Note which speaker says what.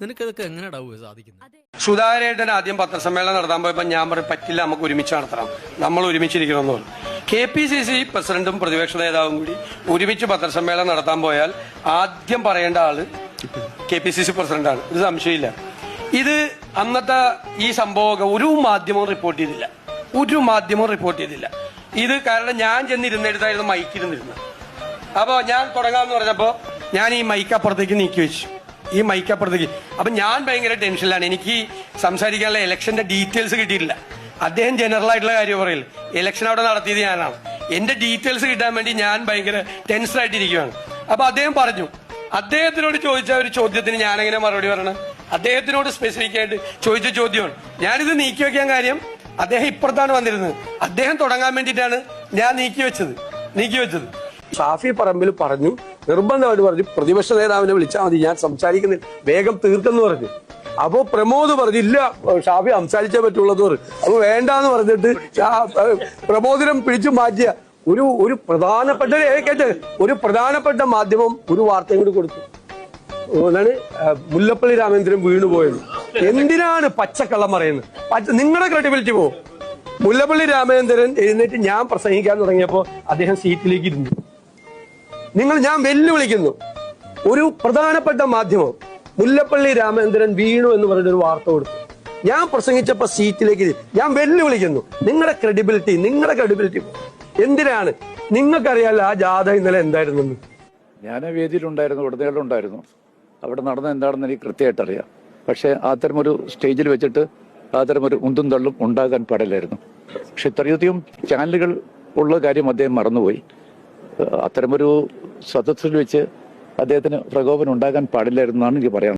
Speaker 1: നിനക്കതൊക്കെ എങ്ങനെയാ സാധിക്കുന്നത്?
Speaker 2: സുധാകരേട്ടൻ ആദ്യം പത്രസമ്മേളനം നടത്താൻ പോയപ്പോൾ ഞാൻ പറഞ്ഞു പറ്റില്ല, നമുക്ക് ഒരുമിച്ച് നടത്തണം, നമ്മൾ ഒരുമിച്ചിരിക്കണമെന്ന് പറഞ്ഞു. KPCC പ്രസിഡന്റും പ്രതിപക്ഷ നേതാവും കൂടി ഒരുമിച്ച് പത്രസമ്മേളനം നടത്താൻ പോയാൽ ആദ്യം പറയേണ്ട ആള് KPCC പ്രസിഡന്റാണ്, ഇത് സംശയമില്ല. ഇത് അന്നത്തെ ഈ സംഭവം ഒരു മാധ്യമവും റിപ്പോർട്ട് ചെയ്തില്ല. ഇത് കാരണം ഞാൻ ചെന്നിരുന്നിടത്തായിരുന്നു മൈക്കിരുന്നിരുന്നത്. അപ്പൊ ഞാൻ തുടങ്ങാമെന്ന് പറഞ്ഞപ്പോ ഞാൻ ഈ മൈക്ക് അപ്പുറത്തേക്ക് നീക്കി വെച്ചു. അപ്പൊ ഞാൻ ഭയങ്കര ടെൻഷനിലാണ്. എനിക്ക് സംസാരിക്കാനുള്ള ഇലക്ഷന്റെ ഡീറ്റെയിൽസ് കിട്ടിയിട്ടില്ല. അദ്ദേഹം ജനറൽ ആയിട്ടുള്ള കാര്യം പറയില്ല. ഇലക്ഷൻ അവിടെ നടത്തിയത് ഞാനാണ്. എന്റെ ഡീറ്റെയിൽസ് കിട്ടാൻ വേണ്ടി ഞാൻ ഭയങ്കര ടെൻഷനായിട്ടിരിക്കുകയാണ്. അപ്പൊ അദ്ദേഹം പറഞ്ഞു, അദ്ദേഹത്തിനോട് ചോദിച്ച ഒരു ചോദ്യത്തിന് ഞാൻ എങ്ങനെ മറുപടി പറയണം? അദ്ദേഹത്തിനോട് സ്പെസിഫിക് ആയിട്ട് ചോദിച്ച ചോദ്യമാണ്. ഞാനിത് നീക്കി വെക്കാൻ കാര്യം, അദ്ദേഹം ഇപ്പുറത്താണ് വന്നിരുന്നത്. അദ്ദേഹം തുടങ്ങാൻ വേണ്ടിയിട്ടാണ് ഞാൻ നീക്കി വെച്ചത്. ഷാഫി പറമ്പിൽ പറഞ്ഞു, നിർബന്ധമായിട്ട് പറഞ്ഞു, പ്രതിപക്ഷ നേതാവിനെ വിളിച്ചാൽ മതി, ഞാൻ സംസാരിക്കുന്നില്ല, വേഗം തീർത്തെന്ന് പറഞ്ഞു. അപ്പോ പ്രമോദ് പറഞ്ഞു, ഇല്ല ഷാഫി സംസാരിച്ചേ പറ്റുള്ളത് പറഞ്ഞു. അപ്പൊ വേണ്ടാന്ന് പറഞ്ഞിട്ട് പ്രമോദിനം പിടിച്ചു മാറ്റിയ ഒരു പ്രധാനപ്പെട്ട മാധ്യമം ഒരു വാർത്തയും കൂടി കൊടുത്തു. അതാണ് മുല്ലപ്പള്ളി രാമചന്ദ്രൻ വീണുപോയത്. എന്തിനാണ് പച്ചക്കള്ളം പറയുന്നത്? നിങ്ങളുടെ ക്രെഡിബിലിറ്റി പോകും. മുല്ലപ്പള്ളി രാമചന്ദ്രൻ എഴുന്നേറ്റ് ഞാൻ പ്രസംഗിക്കാൻ തുടങ്ങിയപ്പോ അദ്ദേഹം സീറ്റിലേക്ക് ഇരുന്നു. ഞാൻ വെല്ലുവിളിക്കുന്നു, ഒരു പ്രധാനപ്പെട്ട മാധ്യമം മുല്ലപ്പള്ളി രാമചന്ദ്രൻ വീണു എന്ന് പറഞ്ഞൊരു വാർത്ത കൊടുത്തു. ഞാൻ പ്രസംഗിച്ചപ്പോ സീറ്റിലേക്ക് ഞാൻ വെല്ലുവിളിക്കുന്നു. നിങ്ങളുടെ ക്രെഡിബിലിറ്റി എന്തിനാണ്? നിങ്ങൾക്കറിയാലോ ആ ജാഥ ഇന്നലെ എന്തായിരുന്നു?
Speaker 3: ഞാൻ വേദിയിലുണ്ടായിരുന്നു, ഉടനീളമുണ്ടായിരുന്നു. അവിടെ നടന്നത് എന്താണെന്ന് എനിക്ക് കൃത്യമായിട്ട് അറിയാം. പക്ഷെ അത്തരമൊരു സ്റ്റേജിൽ വെച്ചിട്ട് അത്തരമൊരു ഉന്തും തള്ളും ഉണ്ടാകാൻ പാടില്ലായിരുന്നു. പക്ഷെ ഇത്രയധികം ചാനലുകൾ ഉള്ള കാര്യം അദ്ദേഹം മറന്നുപോയി. അത്തരമൊരു സദസ്സിൽ വെച്ച് അദ്ദേഹത്തിന് പ്രകോപനം ഉണ്ടാകാൻ പാടില്ലായിരുന്നു എന്നാണ് എനിക്ക് പറയാൻ.